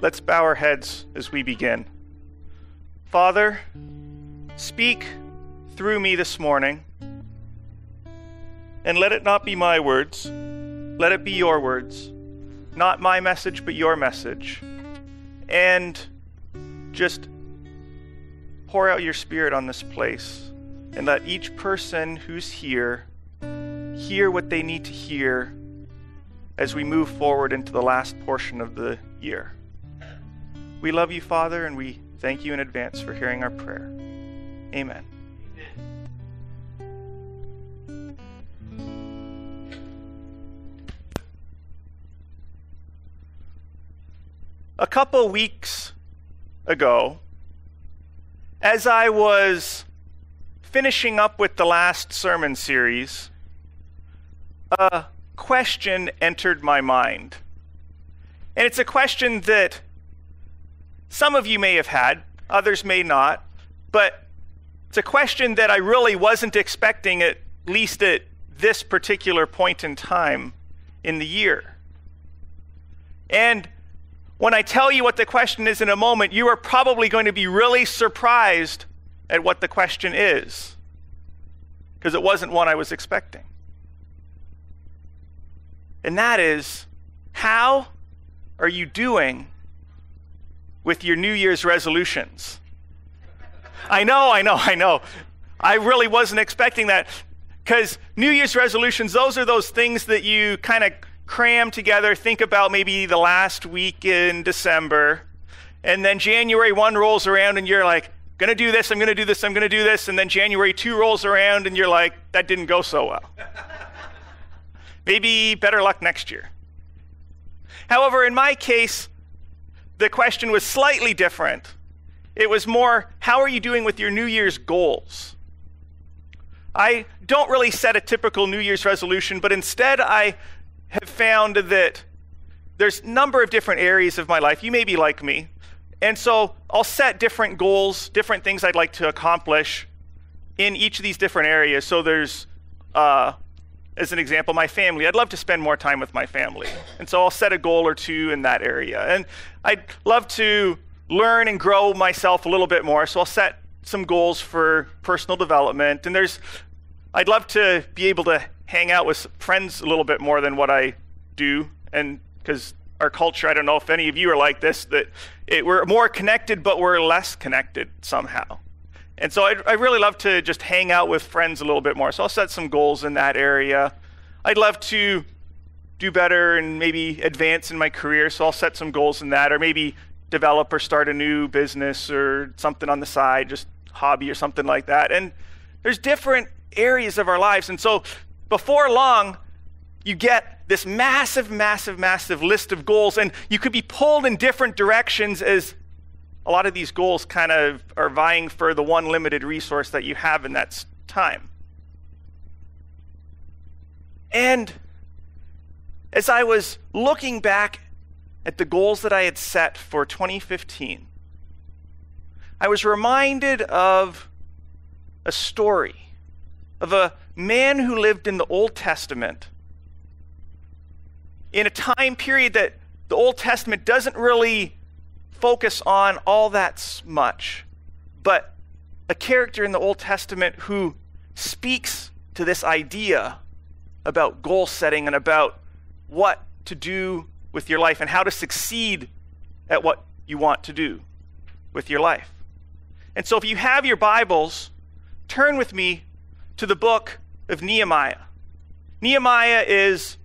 Let's bow our heads as we begin. Father, speak through me this morning, and let it not be my words, let it be your words. Not my message, but your message. And just pour out your Spirit on this place, and let each person who's here hear what they need to hear as we move forward into the last portion of the year. We love you, Father, and we thank you in advance for hearing our prayer. Amen. A couple weeks ago, as I was finishing up with the last sermon series, a question entered my mind. And it's a question that some of you may have had, others may not, but it's a question that I really wasn't expecting, at least at this particular point in time in the year. And when I tell you what the question is in a moment, you are probably going to be really surprised at what the question is, because it wasn't one I was expecting. And that is, how are you doing with your New Year's resolutions? I know. I really wasn't expecting that, because New Year's resolutions, those are those things that you kind of cram together, think about maybe the last week in December, and then January 1 rolls around and you're like, I'm going to do this, and then January 2 rolls around and you're like, that didn't go so well. Maybe better luck next year. However, in my case, the question was slightly different. It was more, how are you doing with your New Year's goals? I don't really set a typical New Year's resolution, but instead I have found that there's a number of different areas of my life. You may be like me. And so I'll set different goals, different things I'd like to accomplish in each of these different areas. So there's, as an example, my family. I'd love to spend more time with my family. And so I'll set a goal or two in that area. And I'd love to learn and grow myself a little bit more. So I'll set some goals for personal development. And I'd love to be able to hang out with friends a little bit more than what I do. And because our culture, I don't know if any of you are like this, that we're more connected, but we're less connected somehow. And so I really love to just hang out with friends a little bit more. So I'll set some goals in that area. I'd love to do better and maybe advance in my career. So I'll set some goals in that, or maybe develop or start a new business or something on the side, just hobby or something like that. And there's different areas of our lives. And so before long, you get this massive list of goals, and you could be pulled in different directions as a lot of these goals kind of are vying for the one limited resource that you have, and that's time. And as I was looking back at the goals that I had set for 2015, I was reminded of a story of a man who lived in the Old Testament in a time period that the Old Testament doesn't really focus on all that much, but a character in the Old Testament who speaks to this idea about goal setting and about what to do with your life and how to succeed at what you want to do with your life. And so if you have your Bibles, turn with me to the book of Nehemiah. Nehemiah is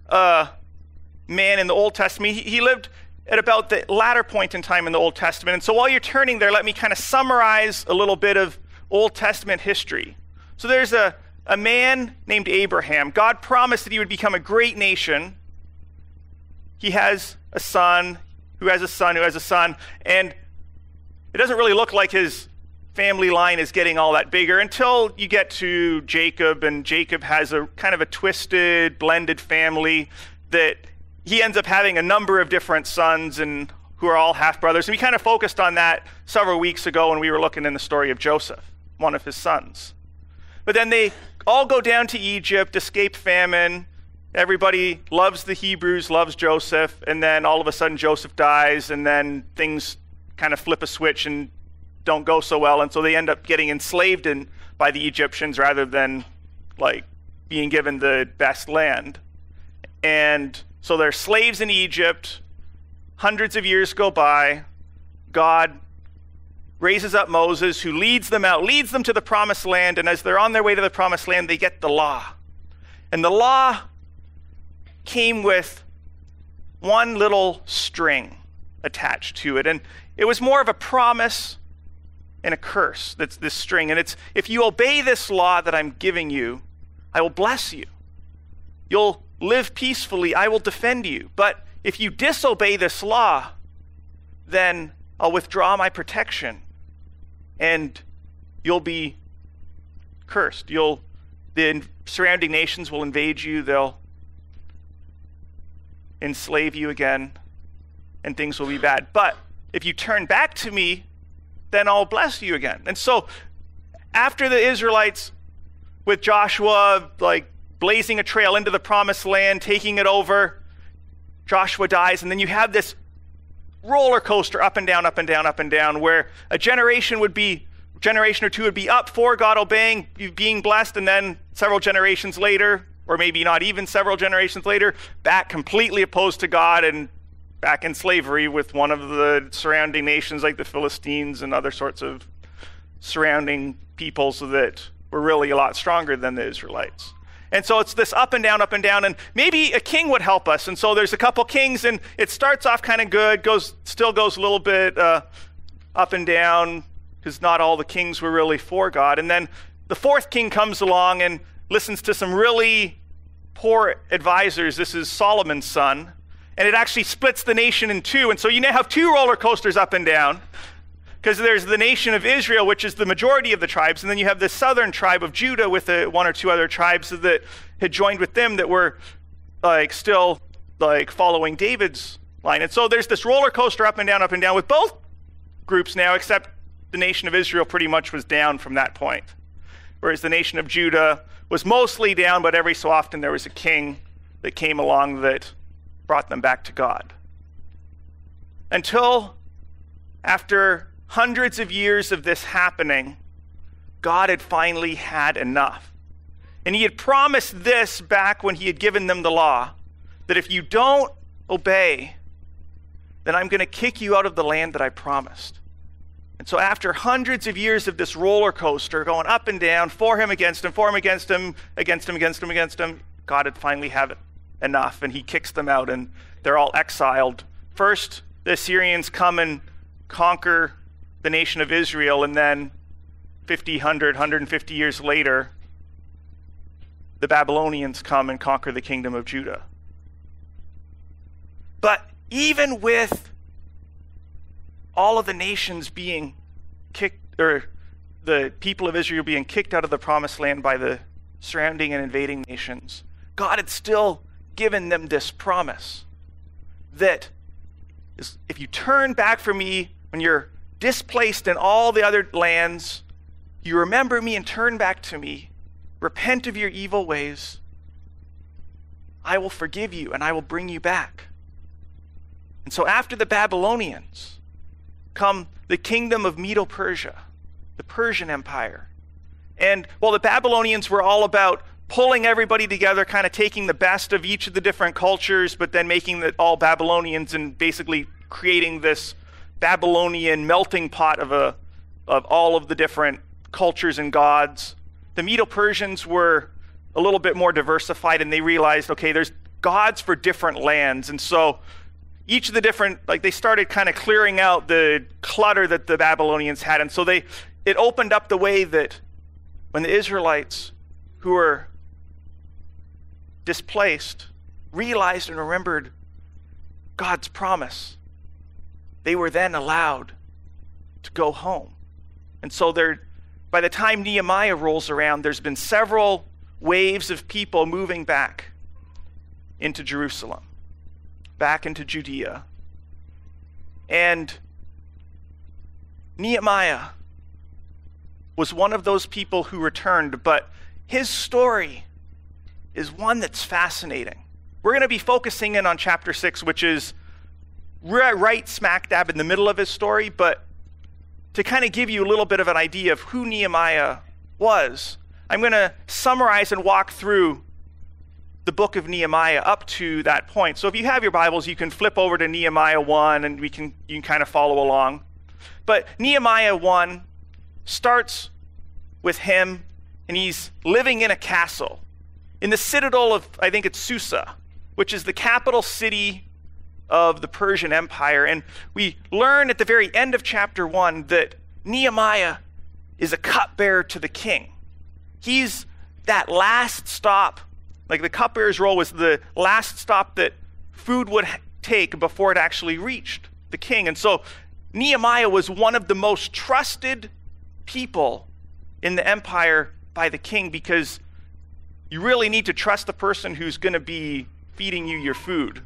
a man in the Old Testament. He lived at about the latter point in time in the Old Testament. And so while you're turning there, let me kind of summarize a little bit of Old Testament history. So there's a man named Abraham. God promised that he would become a great nation. He has a son who has a son who has a son. And it doesn't really look like his family line is getting all that bigger until you get to Jacob, and Jacob has a kind of a twisted, blended family that he ends up having a number of different sons and who are all half-brothers. And we kind of focused on that several weeks ago when we were looking in the story of Joseph, one of his sons. But then they all go down to Egypt, escape famine, everybody loves the Hebrews, loves Joseph, and then all of a sudden Joseph dies, and then things kind of flip a switch and don't go so well, and so they end up getting enslaved by the Egyptians rather than like being given the best land. And so they're slaves in Egypt. Hundreds of years go by. God raises up Moses, who leads them out, leads them to the promised land, and as they're on their way to the promised land, they get the law. And the law came with one little string attached to it, and it was more of a promise and a curse. That's this string, and it's, if you obey this law that I'm giving you, I will bless you. You'll live peacefully. I will defend you. But if you disobey this law, then I'll withdraw my protection, and you'll be cursed. The surrounding nations will invade you. They'll enslave you again, and things will be bad. But if you turn back to me, then I'll bless you again. And so after the Israelites, with Joshua like blazing a trail into the promised land, taking it over, Joshua dies, and then you have this roller coaster up and down, up and down, up and down, where a generation or two would be up for God, obeying, being blessed, and then several generations later, or maybe not even several generations later, back completely opposed to God and back in slavery with one of the surrounding nations like the Philistines and other sorts of surrounding peoples that were really a lot stronger than the Israelites. And so it's this up and down, and maybe a king would help us. And so there's a couple kings, and it starts off kind of good, still goes a little bit up and down, because not all the kings were really for God. And then the fourth king comes along and listens to some really poor advisors. This is Solomon's son, and it actually splits the nation in two. And so you now have two roller coasters up and down, because there's the nation of Israel, which is the majority of the tribes, and then you have the southern tribe of Judah with one or two other tribes that had joined with them that were still following David's line. And so there's this roller coaster up and down with both groups now, except the nation of Israel pretty much was down from that point, whereas the nation of Judah was mostly down, but every so often there was a king that came along that brought them back to God. Until after hundreds of years of this happening, God had finally had enough. And he had promised this back when he had given them the law, that if you don't obey, then I'm going to kick you out of the land that I promised. And so after hundreds of years of this roller coaster going up and down, for him, against him, for him, against him, against him, against him, against him, God had finally had enough, and he kicks them out, and they're all exiled. First, the Assyrians come and conquer the nation of Israel, and then 150 years later, the Babylonians come and conquer the kingdom of Judah. But even with all of the nations being kicked, or the people of Israel being kicked out of the promised land by the surrounding and invading nations, God had still given them this promise that if you turn back from me when you're displaced in all the other lands, you remember me and turn back to me, repent of your evil ways, I will forgive you and I will bring you back. And so after the Babylonians come the kingdom of Medo-Persia, the Persian Empire. And while the Babylonians were all about pulling everybody together, kind of taking the best of each of the different cultures, but then making it all Babylonians and basically creating this Babylonian melting pot of all of the different cultures and gods. The Medo-Persians were a little bit more diversified, and they realized, okay, there's gods for different lands. And so each of the different, they started kind of clearing out the clutter that the Babylonians had. And so it opened up the way that when the Israelites who were displaced realized and remembered God's promise, they were then allowed to go home. And so by the time Nehemiah rolls around, there's been several waves of people moving back into Jerusalem, back into Judea. And Nehemiah was one of those people who returned, but his story is one that's fascinating. We're going to be focusing in on chapter 6, which is right smack dab in the middle of his story, but to kind of give you a little bit of an idea of who Nehemiah was, I'm going to summarize and walk through the book of Nehemiah up to that point. So if you have your Bibles, you can flip over to Nehemiah 1 and you can kind of follow along. But Nehemiah 1 starts with him, and he's living in a castle in the citadel of, I think it's Susa, which is the capital city of the Persian Empire. And we learn at the very end of chapter 1 that Nehemiah is a cupbearer to the king. He's that last stop, like the cupbearer's role was the last stop that food would take before it actually reached the king. And so Nehemiah was one of the most trusted people in the empire by the king, because you really need to trust the person who's going to be feeding you your food.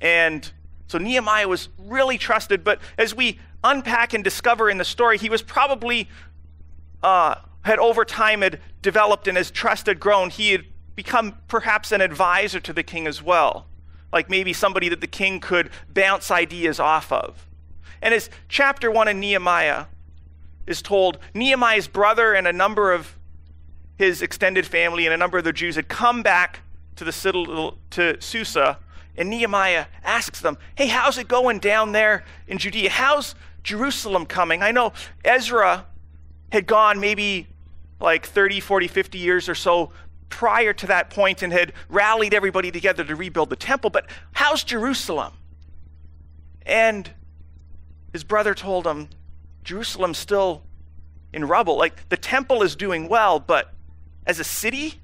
And so Nehemiah was really trusted, but as we unpack and discover in the story, he was probably, had over time had developed, and as trust had grown, he had become perhaps an advisor to the king as well. Like maybe somebody that the king could bounce ideas off of. And as chapter 1 in Nehemiah is told, Nehemiah's brother and a number of his extended family and a number of the Jews had come back to the citadel, to Susa, and Nehemiah asks them, hey, how's it going down there in Judea? How's Jerusalem coming? I know Ezra had gone maybe like 30, 40, 50 years or so prior to that point and had rallied everybody together to rebuild the temple, but how's Jerusalem? And his brother told him, Jerusalem's still in rubble. Like, the temple is doing well, but as a city,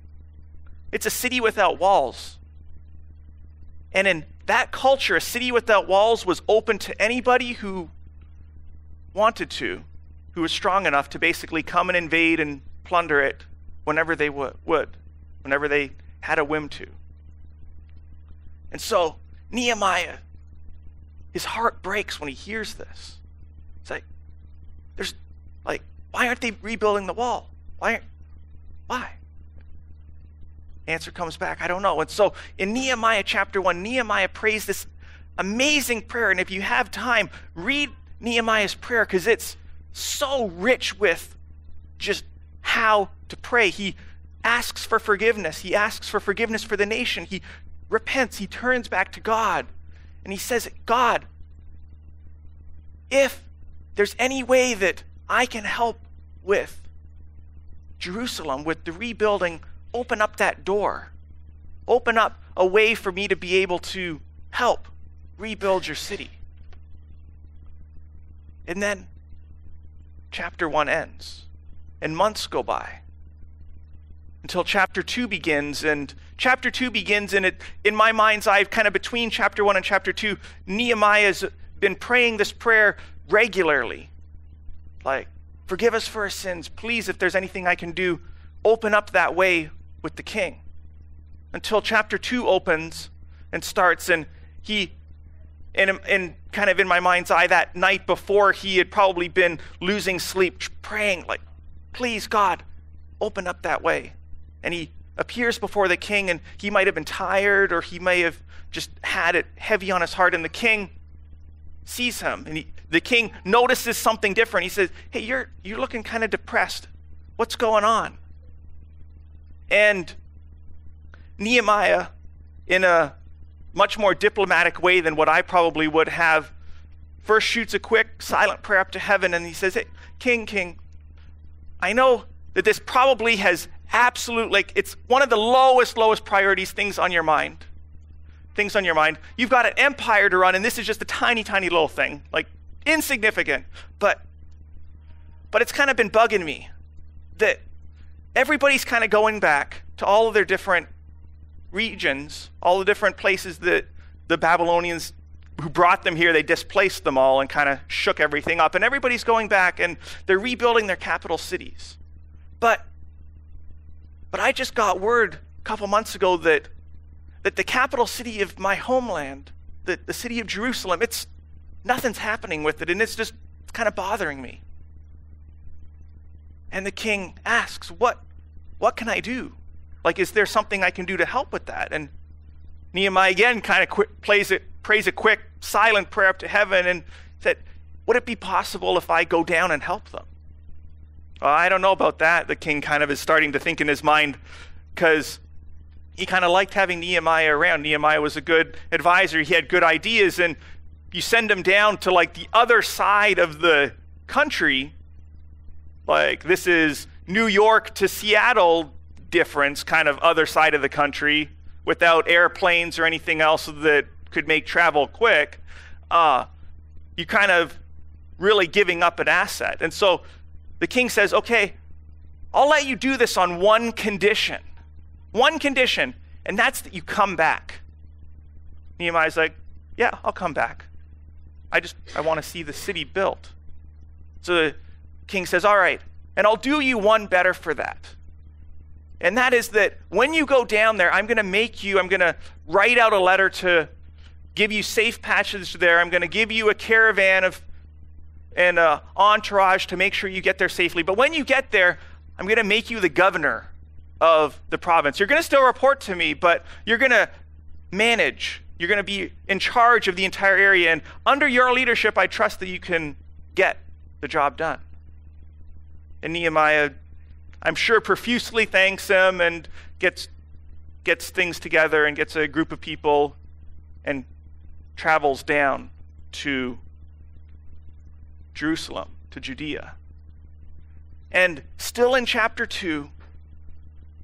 it's a city without walls. And in that culture, a city without walls was open to anybody who wanted to, who was strong enough to basically come and invade and plunder it whenever they would, whenever they had a whim to. And so Nehemiah, his heart breaks when he hears this. It's like, why aren't they rebuilding the wall? Why? Answer comes back, I don't know. And so in Nehemiah chapter 1, Nehemiah prays this amazing prayer. And if you have time, read Nehemiah's prayer, because it's so rich with just how to pray. He asks for forgiveness. He asks for forgiveness for the nation. He repents. He turns back to God. And he says, God, if there's any way that I can help with Jerusalem, with the rebuilding, open up that door. Open up a way for me to be able to help rebuild your city. And then chapter 1 ends, and months go by until chapter 2 begins. And chapter 2 begins, and in my mind's eye, kind of between chapter 1 and chapter 2, Nehemiah's been praying this prayer regularly. Like, forgive us for our sins. Please, if there's anything I can do, open up that way with the king. Until chapter 2 opens and starts, and he, and kind of in my mind's eye, that night before, he had probably been losing sleep, praying like, please, God, open up that way. And he appears before the king, and he might have been tired, or he may have just had it heavy on his heart, and the king sees him, and the king notices something different. He says, hey, you're looking kind of depressed. What's going on? And Nehemiah, in a much more diplomatic way than what I probably would have, first shoots a quick silent prayer up to heaven, and he says, hey, King, I know that this probably has it's one of the lowest priorities, things on your mind. You've got an empire to run, and this is just a tiny, tiny little thing, like insignificant. But it's kind of been bugging me that everybody's kind of going back to all of their different regions, all the different places that the Babylonians who brought them here, they displaced them all and kind of shook everything up. And everybody's going back and they're rebuilding their capital cities. But I just got word a couple months ago that the capital city of my homeland, the city of Jerusalem, nothing's happening with it, and it's kind of bothering me. And the king asks, what can I do? Like, is there something I can do to help with that? And Nehemiah again kind of prays a quick silent prayer up to heaven and said, would it be possible if I go down and help them? I don't know about that. The king kind of is starting to think in his mind, because he kind of liked having Nehemiah around. Nehemiah was a good advisor. He had good ideas, and you send him down to like the other side of the country, like this is New York to Seattle difference, kind of other side of the country, without airplanes or anything else that could make travel quick. You kind of really giving up an asset. And so the king says, okay, I'll let you do this on one condition, and that's that you come back. Nehemiah's like, yeah, I'll come back. I want to see the city built. So the king says, all right, and I'll do you one better for that. And that is that when you go down there, I'm going to write out a letter to give you safe passage there. I'm going to give you a caravan and an entourage to make sure you get there safely. But when you get there, I'm going to make you the governor of the province. You're going to still report to me, but you're going to manage. You're going to be in charge of the entire area. And under your leadership, I trust that you can get the job done. And Nehemiah, I'm sure, profusely thanks him and gets things together and gets a group of people and travels down to Jerusalem, to Judea. And still in chapter 2,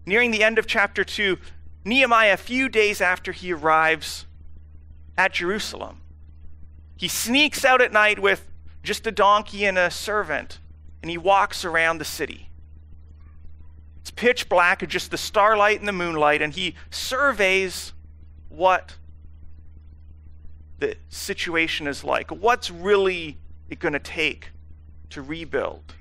nearing the end of chapter 2, Nehemiah, a few days after he arrives at Jerusalem, he sneaks out at night with just a donkey and a servant, and he walks around the city. It's pitch black, just the starlight and the moonlight, and he surveys what the situation is like. What's really it going to take to rebuild?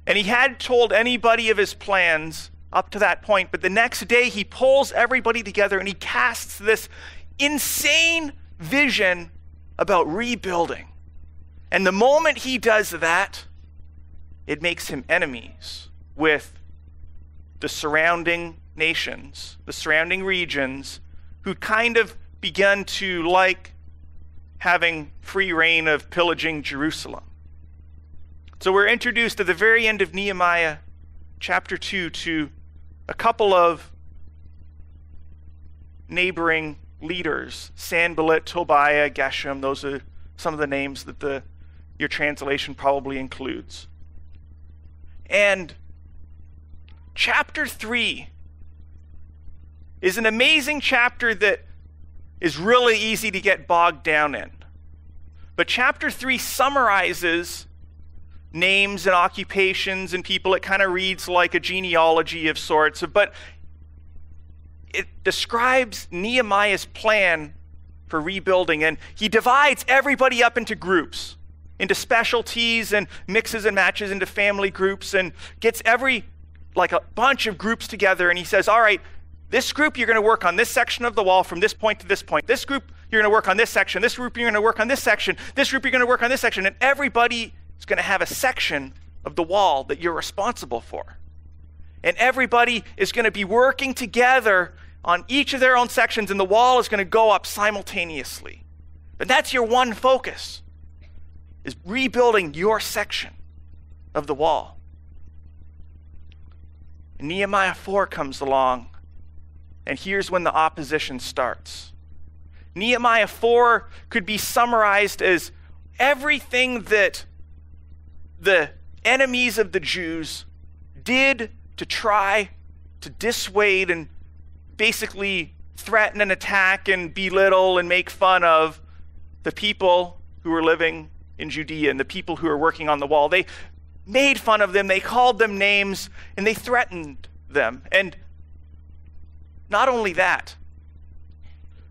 And he had told anybody of his plans up to that point, but the next day he pulls everybody together and he casts this insane vision about rebuilding. And the moment he does that, it makes him enemies with the surrounding nations, the surrounding regions, who kind of begun to like having free reign of pillaging Jerusalem. So we're introduced at the very end of Nehemiah chapter 2 to a couple of neighboring leaders, Sanballat, Tobiah, Geshem. Those are some of the names that your translation probably includes. And chapter 3 is an amazing chapter that is really easy to get bogged down in. But chapter 3 summarizes names and occupations and people. It kind of reads like a genealogy of sorts, but it describes Nehemiah's plan for rebuilding, and he divides everybody up into groups, into specialties, and mixes and matches into family groups, and gets like a bunch of groups together, and he says, all right, this group, you're going to work on this section of the wall from this point to this point. This group, you're going to work on this section. This group, you're going to work on this section. This group, you're going to work on this section. And everybody is going to have a section of the wall that you're responsible for. And everybody is going to be working together on each of their own sections, and the wall is going to go up simultaneously. But that's your one focus, is rebuilding your section of the wall. And Nehemiah 4 comes along, and here's when the opposition starts. Nehemiah 4 could be summarized as everything that the enemies of the Jews did to try to dissuade and basically threaten and attack and belittle and make fun of the people who were living in Judea and the people who were working on the wall. They made fun of them, they called them names, and they threatened them. And not only that,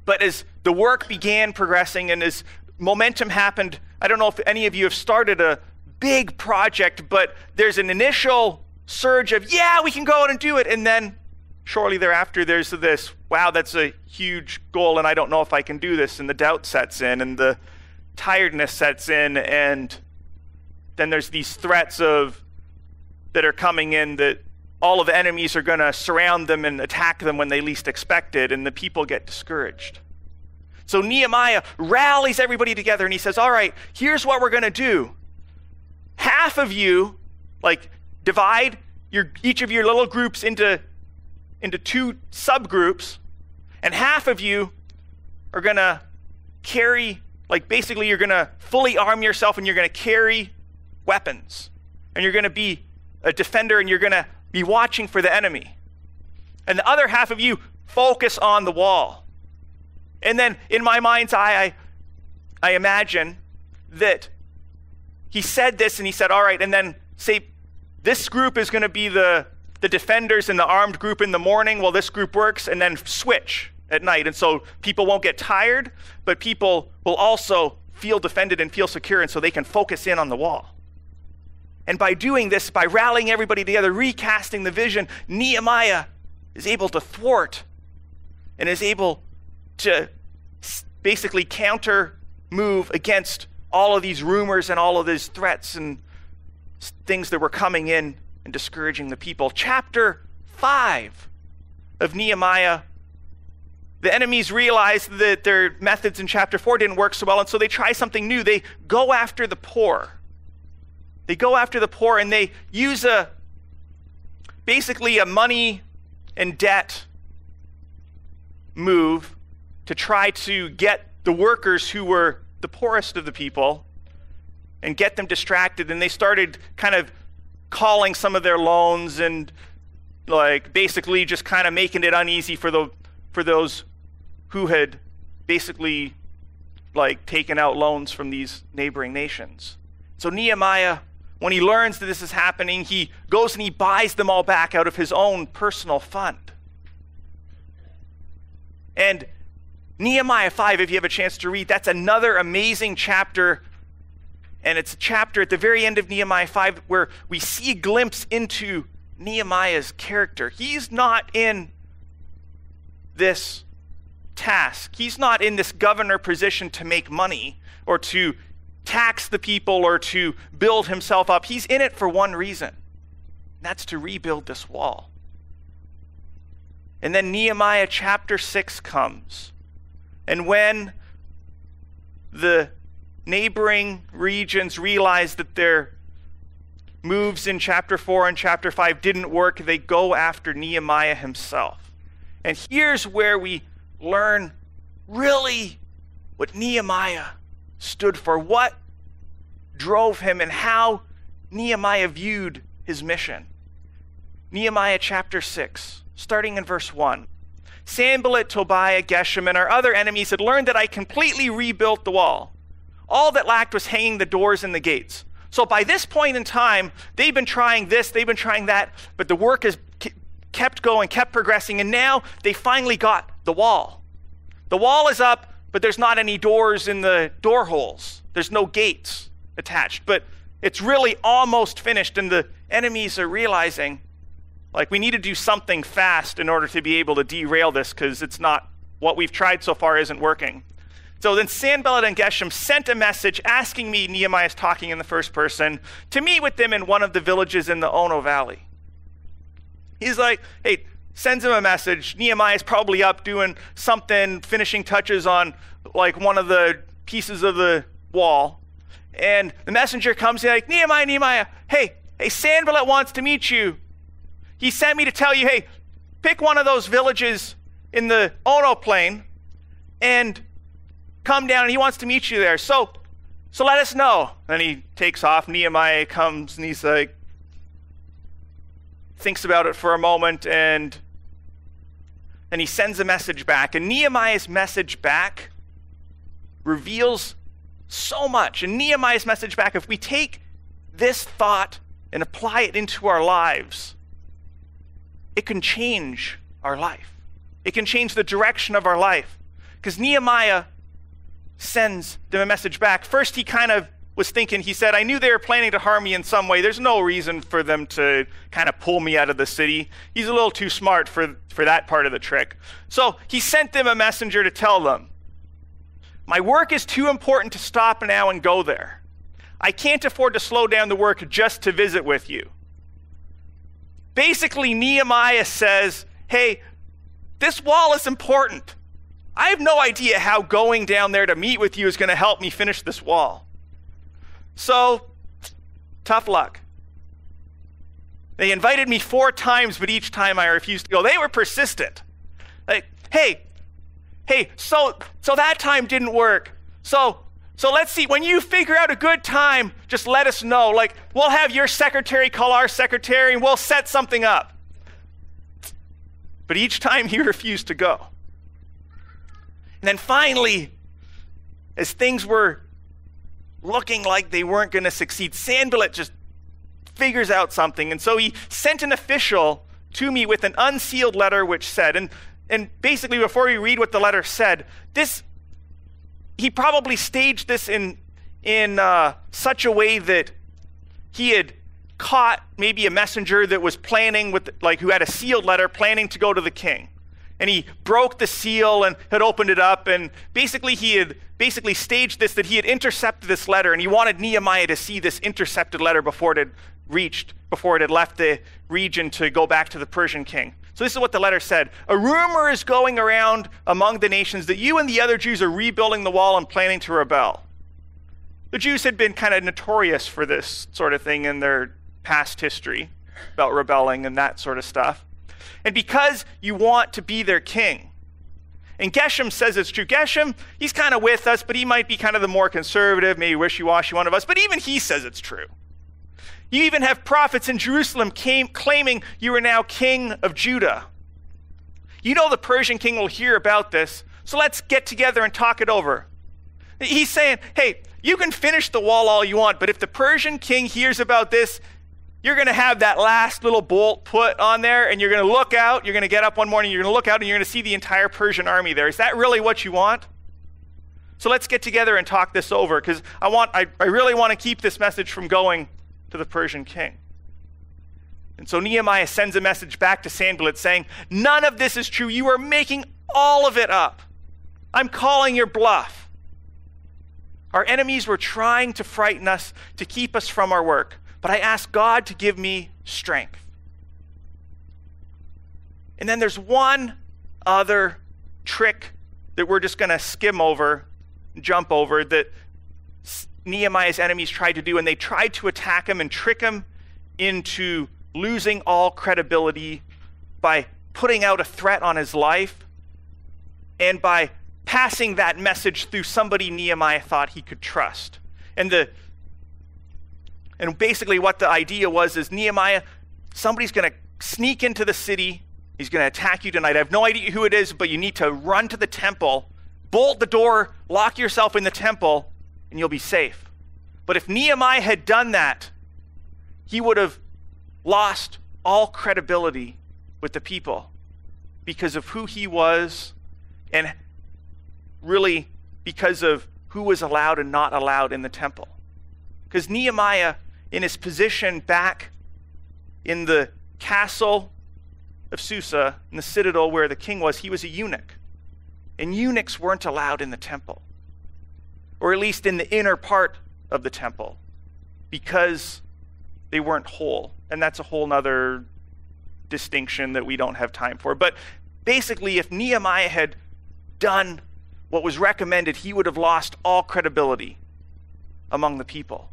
but as the work began progressing and as momentum happened, I don't know if any of you have started a big project, but there's an initial surge of, yeah, we can go out and do it. And then shortly thereafter, there's this, wow, that's a huge goal, and I don't know if I can do this. And the doubt sets in, and the tiredness sets in, and then there's these threats that are coming in that all of the enemies are going to surround them and attack them when they least expect it, and the people get discouraged. So Nehemiah rallies everybody together, and he says, all right, here's what we're going to do. Half of you, divide each of your little groups into 2 subgroups, and half of you are going to carry, basically you're going to fully arm yourself, and you're going to carry weapons. And you're going to be a defender, and you're going to be watching for the enemy. And the other half of you focus on the wall. And then in my mind's eye, I imagine that he said this, and he said, all right, and then say this group is going to be the defenders in the armed group in the morning while this group works, and then switch at night. And so people won't get tired, but people will also feel defended and feel secure, and so they can focus in on the wall. And by doing this, by rallying everybody together, recasting the vision, Nehemiah is able to thwart and is able to basically counter move against all of these rumors and all of these threats and things that were coming in and discouraging the people. Chapter 5 of Nehemiah, the enemies realize that their methods in chapter 4 didn't work so well, and so they try something new. They go after the poor. They go after the poor, and they use basically a money and debt move to try to get the workers who were the poorest of the people and get them distracted. And they started kind of calling some of their loans and basically just kind of making it uneasy for those who had basically taken out loans from these neighboring nations. So Nehemiah, when he learns that this is happening, he goes and he buys them all back out of his own personal fund. And Nehemiah 5, if you have a chance to read, that's another amazing chapter. And it's a chapter at the very end of Nehemiah 5 where we see a glimpse into Nehemiah's character. He's not in this task. He's not in this governor position to make money or to tax the people or to build himself up. He's in it for one reason. And that's to rebuild this wall. And then Nehemiah chapter 6 comes. And when the neighboring regions realize that their moves in chapter 4 and chapter 5 didn't work, they go after Nehemiah himself. And here's where we learn really what Nehemiah stood for, what drove him, and how Nehemiah viewed his mission. Nehemiah chapter 6, starting in verse 1. Sanballat, Tobiah, Geshem, and our other enemies had learned that I completely rebuilt the wall. All that lacked was hanging the doors and the gates. So by this point in time, they've been trying this, they've been trying that, but the work has kept going, kept progressing, and now they finally got the wall. The wall is up, but there's not any doors in the door holes. There's no gates attached, but it's really almost finished, and the enemies are realizing, we need to do something fast in order to be able to derail this, because it's not, what we've tried so far isn't working. So then Sanballat and Geshem sent a message asking me, Nehemiah's talking in the first person, to meet with them in one of the villages in the Ono Valley. He's hey, sends him a message. Nehemiah's probably up doing something, finishing touches on one of the pieces of the wall. And the messenger comes in Nehemiah, hey, Sanballat wants to meet you. He sent me to tell you, hey, pick one of those villages in the Ono plain and come down, and he wants to meet you there. So let us know. Then he takes off. Nehemiah comes, and he's thinks about it for a moment, and then he sends a message back. And Nehemiah's message back reveals so much. And Nehemiah's message back, if we take this thought and apply it into our lives, it can change our life. It can change the direction of our life. Because Nehemiah sends them a message back. First, he kind of was thinking, he said, I knew they were planning to harm me in some way. There's no reason for them to kind of pull me out of the city. He's a little too smart for that part of the trick. So he sent them a messenger to tell them, my work is too important to stop now and go there. I can't afford to slow down the work just to visit with you. basically Nehemiah says, hey, this wall is important. I have no idea how going down there to meet with you is going to help me finish this wall. So, tough luck. They invited me 4 times, but each time I refused to go. They were persistent. Like, hey, so that time didn't work. So let's see, when you figure out a good time, just let us know. Like, we'll have your secretary call our secretary and we'll set something up. But each time he refused to go. And then finally, as things were looking like they weren't going to succeed, Sanballat just figures out something. And so he sent an official to me with an unsealed letter which said, and basically before we read what the letter said, he probably staged this in such a way that he had caught maybe a messenger that was planning who had a sealed letter planning to go to the king. And he broke the seal and had opened it up, and he had staged this, that he had intercepted this letter, and he wanted Nehemiah to see this intercepted letter before it had left the region to go back to the Persian king. So this is what the letter said. A rumor is going around among the nations that you and the other Jews are rebuilding the wall and planning to rebel. The Jews had been kind of notorious for this sort of thing in their past history, about rebelling and that sort of stuff. And because you want to be their king. And Geshem says it's true. Geshem, he's kind of with us, but he might be kind of the more conservative, maybe wishy-washy one of us, but even he says it's true. You even have prophets in Jerusalem claiming you are now king of Judah. You know the Persian king will hear about this, so let's get together and talk it over. He's saying, hey, you can finish the wall all you want, but if the Persian king hears about this, you're going to have that last little bolt put on there, and you're going to look out, you're going to get up one morning, you're going to look out, and you're going to see the entire Persian army there. Is that really what you want? So let's get together and talk this over, because I really want to keep this message from going to the Persian king. And so Nehemiah sends a message back to Sanballat saying, none of this is true. You are making all of it up. I'm calling your bluff. Our enemies were trying to frighten us, to keep us from our work. But I asked God to give me strength. And then there's one other trick that we're just going to skim over, jump over, that Nehemiah's enemies tried to do, and they tried to attack him and trick him into losing all credibility by putting out a threat on his life and by passing that message through somebody Nehemiah thought he could trust. And basically what the idea was is, Nehemiah, somebody's going to sneak into the city. He's going to attack you tonight. I have no idea who it is, but you need to run to the temple, bolt the door, lock yourself in the temple, and you'll be safe. But if Nehemiah had done that, he would have lost all credibility with the people because of who he was, and really because of who was allowed and not allowed in the temple. Because Nehemiah, in his position back in the castle of Susa, in the citadel where the king was, he was a eunuch. And eunuchs weren't allowed in the temple, or at least in the inner part of the temple, because they weren't whole. And that's a whole nother distinction that we don't have time for. But basically, if Nehemiah had done what was recommended, he would have lost all credibility among the people.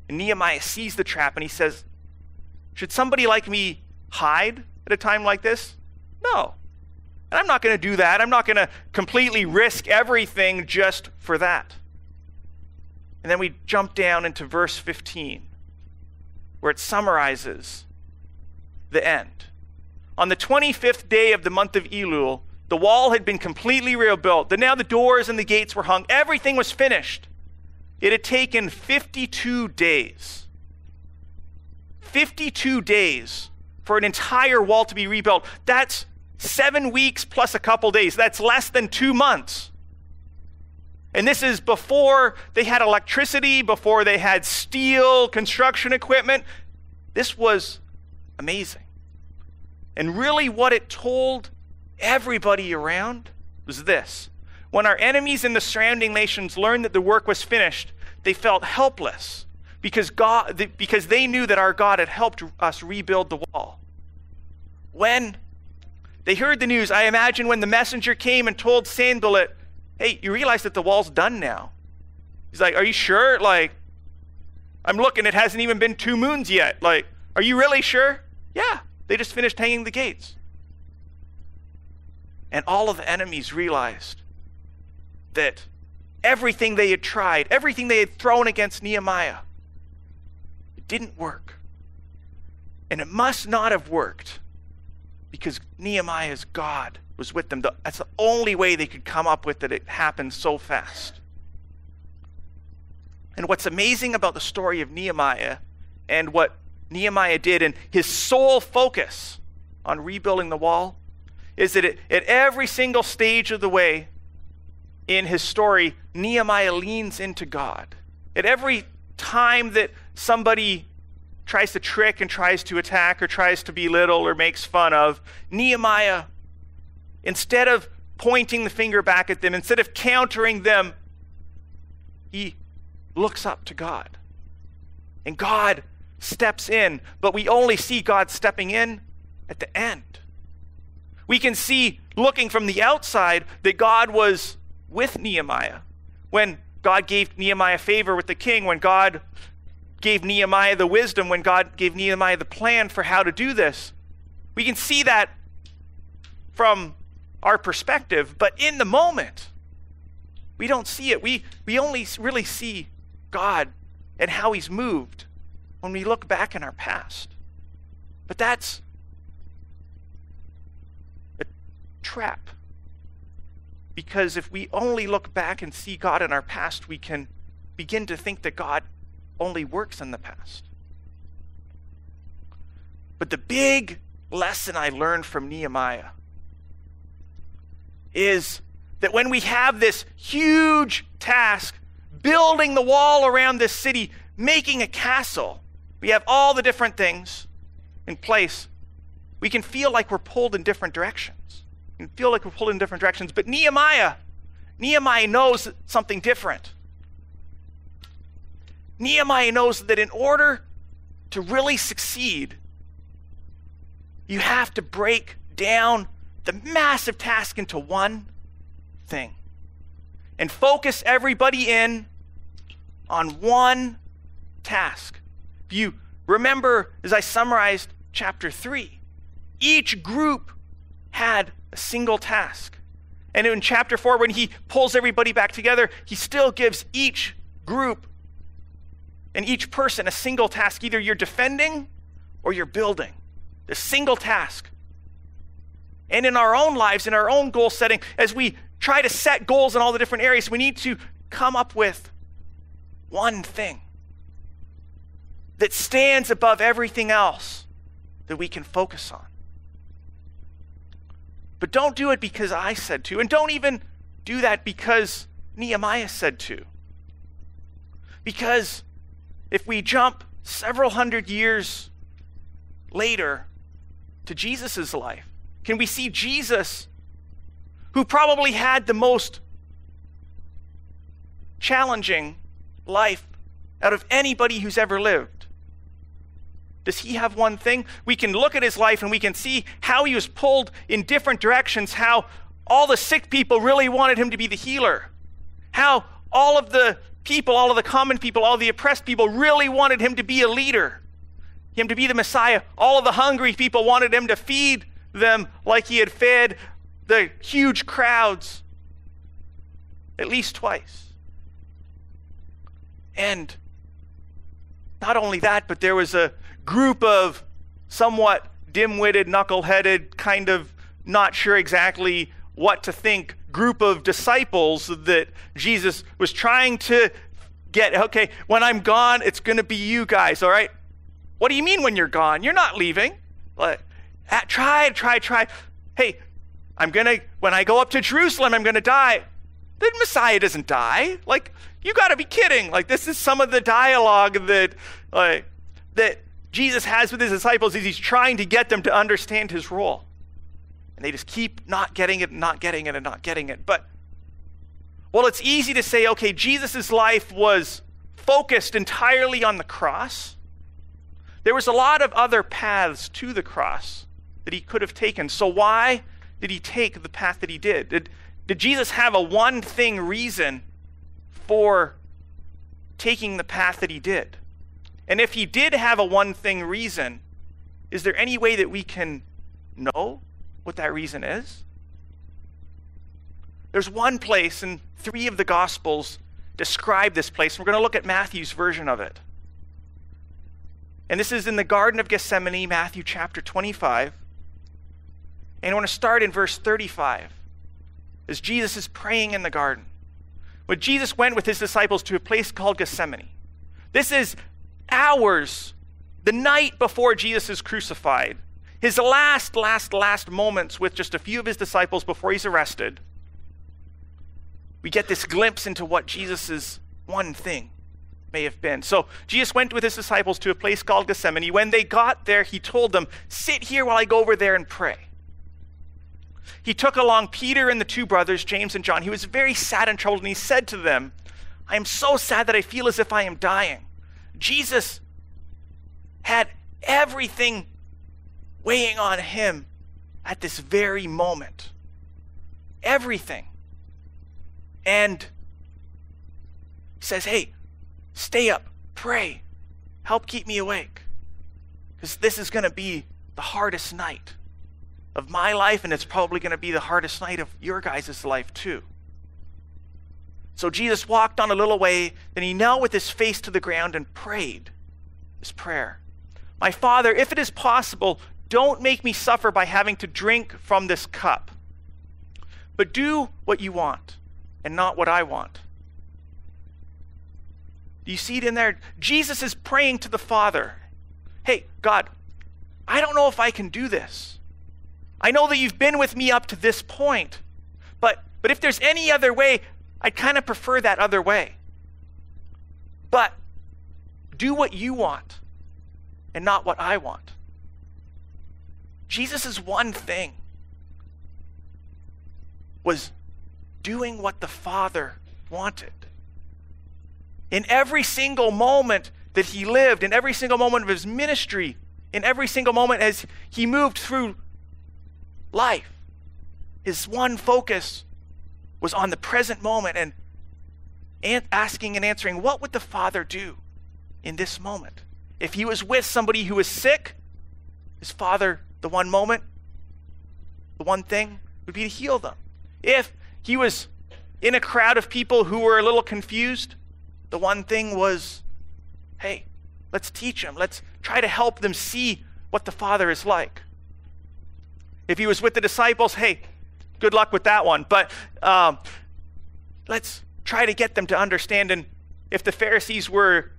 And Nehemiah sees the trap and he says, should somebody like me hide at a time like this? No. And I'm not going to do that. I'm not going to completely risk everything just for that. And then we jump down into verse 15, where it summarizes the end. On the 25th day of the month of Elul, the wall had been completely rebuilt. Now the doors and the gates were hung. Everything was finished. It had taken 52 days. 52 days for an entire wall to be rebuilt. That's 7 weeks plus a couple days. That's less than 2 months. And this is before they had electricity, before they had steel construction equipment. This was amazing. And really what it told everybody around was this. When our enemies in the surrounding nations learned that the work was finished, they felt helpless because they knew that our God had helped us rebuild the wall. when they heard the news, I imagine when the messenger came and told Sanballat, hey, you realize that the wall's done now. He's like, are you sure? Like, I'm looking, it hasn't even been 2 moons yet. Like, are you really sure? Yeah, they just finished hanging the gates. And all of the enemies realized that everything they had tried, everything they had thrown against Nehemiah, it didn't work. And it must not have worked because Nehemiah's God was with them. That's the only way they could come up with that it happened so fast. And what's amazing about the story of Nehemiah and what Nehemiah did and his sole focus on rebuilding the wall is that at every single stage of the way in his story, Nehemiah leans into God. At every time that somebody tries to trick and tries to attack or tries to belittle or makes fun of, Nehemiah, instead of pointing the finger back at them, instead of countering them, he looks up to God. And God steps in, but we only see God stepping in at the end. We can see, looking from the outside, that God was with Nehemiah. When God gave Nehemiah favor with the king, when God gave Nehemiah the wisdom, when God gave Nehemiah the plan for how to do this, we can see that from our perspective, but in the moment, we don't see it. We only really see God and how he's moved when we look back in our past. But that's a trap. Because if we only look back and see God in our past, we can begin to think that God only works in the past. But the big lesson I learned from Nehemiah is that when we have this huge task, building the wall around this city, making a castle, we have all the different things in place, we can feel like we're pulled in different directions. We can feel like we're pulled in different directions. But Nehemiah knows something different. Nehemiah knows that in order to really succeed, you have to break down the massive task into one thing and focus everybody in on one task. If you remember, as I summarized chapter 3, each group had a single task. And in chapter 4, when he pulls everybody back together, he still gives each group and each person a single task. Either you're defending or you're building. A single task. And in our own lives, in our own goal setting, as we try to set goals in all the different areas, we need to come up with one thing that stands above everything else that we can focus on. But don't do it because I said to, and don't even do that because Nehemiah said to. Because if we jump several hundred years later to Jesus' life, can we see Jesus, who probably had the most challenging life out of anybody who's ever lived? Does he have one thing? We can look at his life and we can see how he was pulled in different directions, how all the sick people really wanted him to be the healer, how all of the people, all of the common people, all the oppressed people really wanted him to be a leader, him to be the Messiah. All of the hungry people wanted him to feed them like he had fed the huge crowds at least twice. And not only that, but there was a group of somewhat dim-witted, knuckle-headed, kind of not sure exactly what to think group of disciples that Jesus was trying to get. Okay, when I'm gone, it's going to be you guys, all right? What do you mean when you're gone? You're not leaving. Like, try. Hey, when I go up to Jerusalem, I'm going to die. The Messiah doesn't die. Like, you got to be kidding. Like, this is some of the dialogue that Jesus has with his disciples as he's trying to get them to understand his role. And they just keep not getting it. But, well, it's easy to say, okay, Jesus' life was focused entirely on the cross. There was a lot of other paths to the cross that he could have taken. So why did he take the path that he did? Did Jesus have a one thing reason for taking the path that he did? And if he did have a one thing reason, is there any way that we can know what that reason is? There's one place, and 3 of the Gospels describe this place. We're going to look at Matthew's version of it. And this is in the Garden of Gethsemane, Matthew chapter 25. And I want to start in verse 35, as Jesus is praying in the garden. When Jesus went with his disciples to a place called Gethsemane. This is hours, the night before Jesus is crucified. His last moments with just a few of his disciples before he's arrested. We get this glimpse into what Jesus' one thing may have been. So Jesus went with his disciples to a place called Gethsemane. When they got there, he told them, "Sit here while I go over there and pray." He took along Peter and the 2 brothers, James and John. He was very sad and troubled, and he said to them, "I am so sad that I feel as if I am dying." Jesus had everything weighing on him at this very moment. Everything. And he says, "Hey, stay up, pray, help keep me awake. Because this is going to be the hardest night of my life, and it's probably going to be the hardest night of your guys' life too." So Jesus walked on a little way, then he knelt with his face to the ground and prayed this prayer. "My Father, if it is possible, don't make me suffer by having to drink from this cup. But do what you want and not what I want." Do you see it in there? Jesus is praying to the Father. "Hey, God, I don't know if I can do this. I know that you've been with me up to this point, but if there's any other way, I'd kind of prefer that other way. But do what you want and not what I want." Jesus' one thing was doing what the Father wanted. In every single moment that he lived, in every single moment of his ministry, in every single moment as he moved through life, his one focus was on the present moment and asking and answering, what would the Father do in this moment? If he was with somebody who was sick, his Father, the one moment, the one thing would be to heal them. If he was in a crowd of people who were a little confused, the one thing was, hey, let's teach them. Let's try to help them see what the Father is like. If he was with the disciples, hey, good luck with that one. But let's try to get them to understand. And if the Pharisees were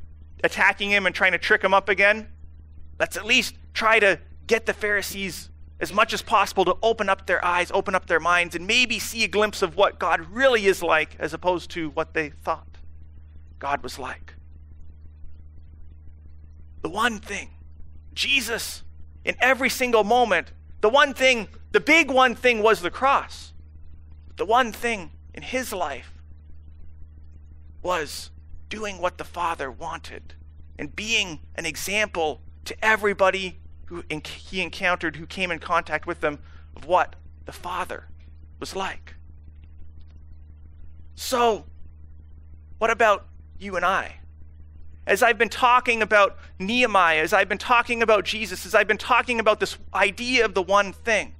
attacking him and trying to trick him up again, let's at least try to get the Pharisees as much as possible to open up their eyes, open up their minds, and maybe see a glimpse of what God really is like as opposed to what they thought God was like. The one thing, Jesus, in every single moment, the one thing, the big one thing was the cross. The one thing in his life was doing what the Father wanted and being an example to everybody who he encountered, who came in contact with them, of what the Father was like. So, what about you and I? As I've been talking about Nehemiah, as I've been talking about Jesus, as I've been talking about this idea of the one thing,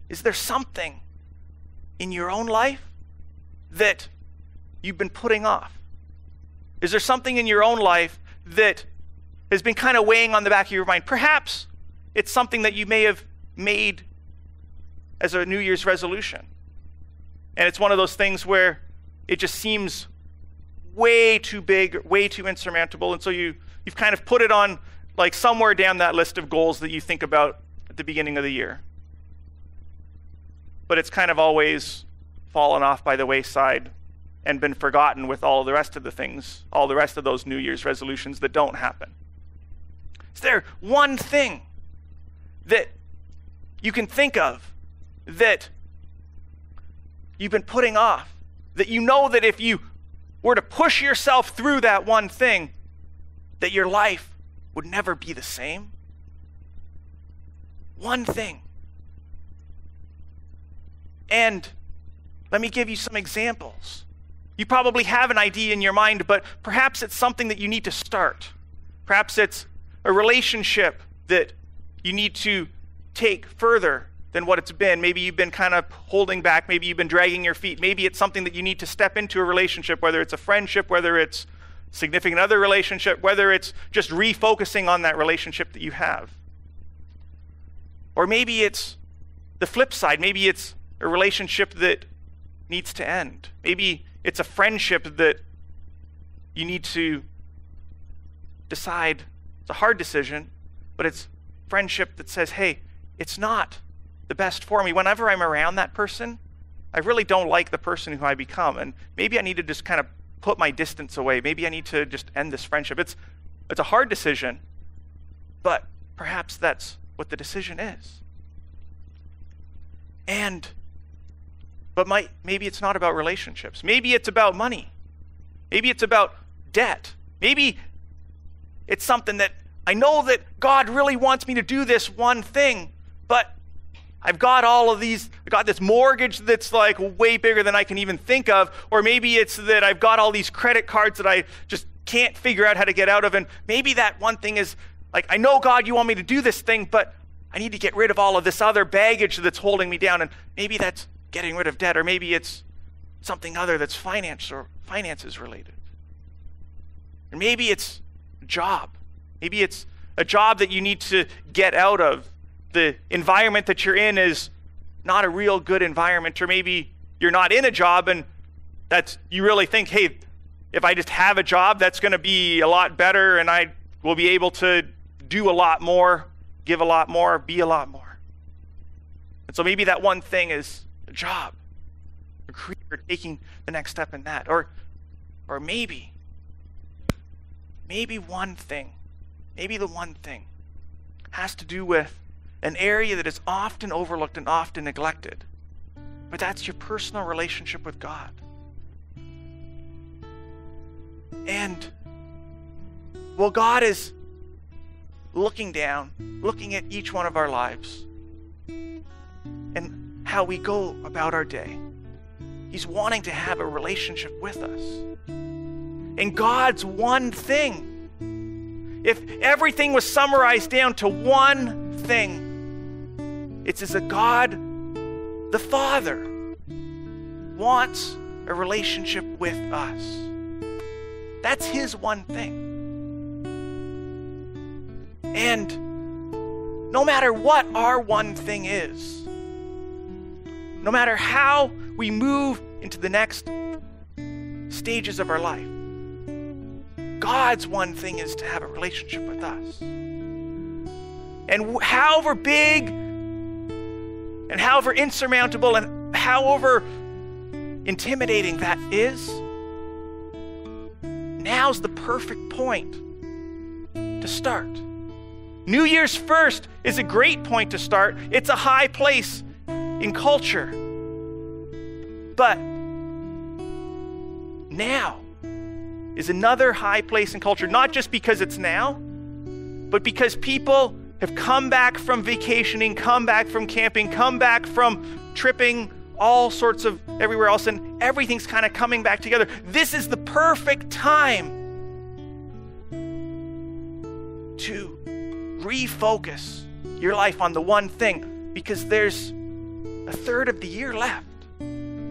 is there something in your own life that you've been putting off? Is there something in your own life that has been kind of weighing on the back of your mind? Perhaps it's something that you may have made as a New Year's resolution. And it's one of those things where it just seems way too big, way too insurmountable. And so you've kind of put it on like somewhere down that list of goals that you think about at the beginning of the year. But it's kind of always fallen off by the wayside and been forgotten with all the rest of the things, all the rest of those New Year's resolutions that don't happen. Is there one thing that you can think of that you've been putting off, that you know that if you were to push yourself through that one thing, that your life would never be the same? One thing. And let me give you some examples. You probably have an idea in your mind, but perhaps it's something that you need to start. Perhaps it's a relationship that you need to take further than what it's been. Maybe you've been kind of holding back. Maybe you've been dragging your feet. Maybe it's something that you need to step into a relationship, whether it's a friendship, whether it's significant other relationship, whether it's just refocusing on that relationship that you have. Or maybe it's the flip side. Maybe it's a relationship that needs to end. Maybe it's a friendship that you need to decide. It's a hard decision, but it's friendship that says, hey, it's not the best for me. Whenever I'm around that person, I really don't like the person who I become. And maybe I need to just kind of put my distance away. Maybe I need to just end this friendship. It's a hard decision, but perhaps that's what the decision is. But maybe it's not about relationships. Maybe it's about money. Maybe it's about debt. Maybe it's something that I know that God really wants me to do this one thing, but I've got I got this mortgage that's like way bigger than I can even think of. Or maybe it's that I've got all these credit cards that I just can't figure out how to get out of. And maybe that one thing is like, I know, God, you want me to do this thing, but I need to get rid of all of this other baggage that's holding me down. And maybe that's getting rid of debt, or maybe it's something other that's finances related. Or maybe it's a job. Maybe it's a job that you need to get out of. The environment that you're in is not a real good environment. Or maybe you're not in a job and you really think, hey, if I just have a job, that's going to be a lot better and I will be able to do a lot more, give a lot more, be a lot more. And so maybe that one thing is a job, a career, taking the next step in that. Or maybe one thing, maybe the one thing has to do with an area that is often overlooked and often neglected. But that's your personal relationship with God. And while God is looking down, looking at each one of our lives and how we go about our day, He's wanting to have a relationship with us. And God's one thing, if everything was summarized down to one thing, it's as a God, the Father, wants a relationship with us. That's His one thing. And no matter what our one thing is, no matter how we move into the next stages of our life, God's one thing is to have a relationship with us. And however big and however insurmountable and however intimidating that is, now's the perfect point to start. New Year's 1st is a great point to start. It's a high place in culture. But now is another high place in culture, not just because it's now, but because people have come back from vacationing, come back from camping, come back from tripping, all sorts of everywhere else, and everything's kind of coming back together. This is the perfect time to refocus your life on the one thing, because there's a third of the year left.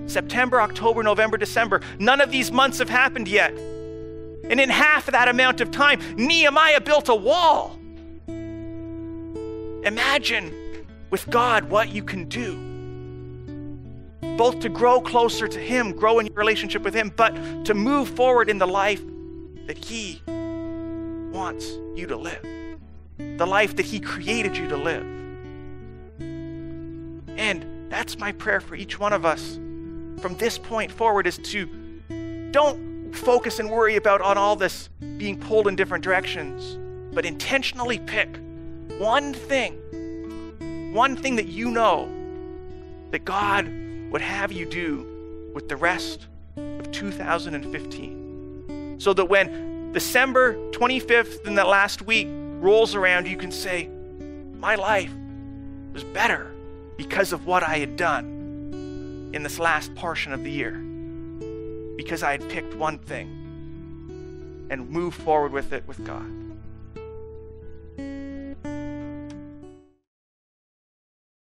September, October, November, December. None of these months have happened yet. And in half of that amount of time, Nehemiah built a wall. Imagine with God what you can do, both to grow closer to Him, grow in your relationship with Him, but to move forward in the life that He wants you to live, the life that He created you to live. And that's my prayer for each one of us from this point forward, is to don't focus and worry about on all this being pulled in different directions, but intentionally pick one thing that you know that God would have you do with the rest of 2015. So that when December 25th and that last week rolls around, you can say, my life was better because of what I had done in this last portion of the year. Because I had picked one thing and moved forward with it with God.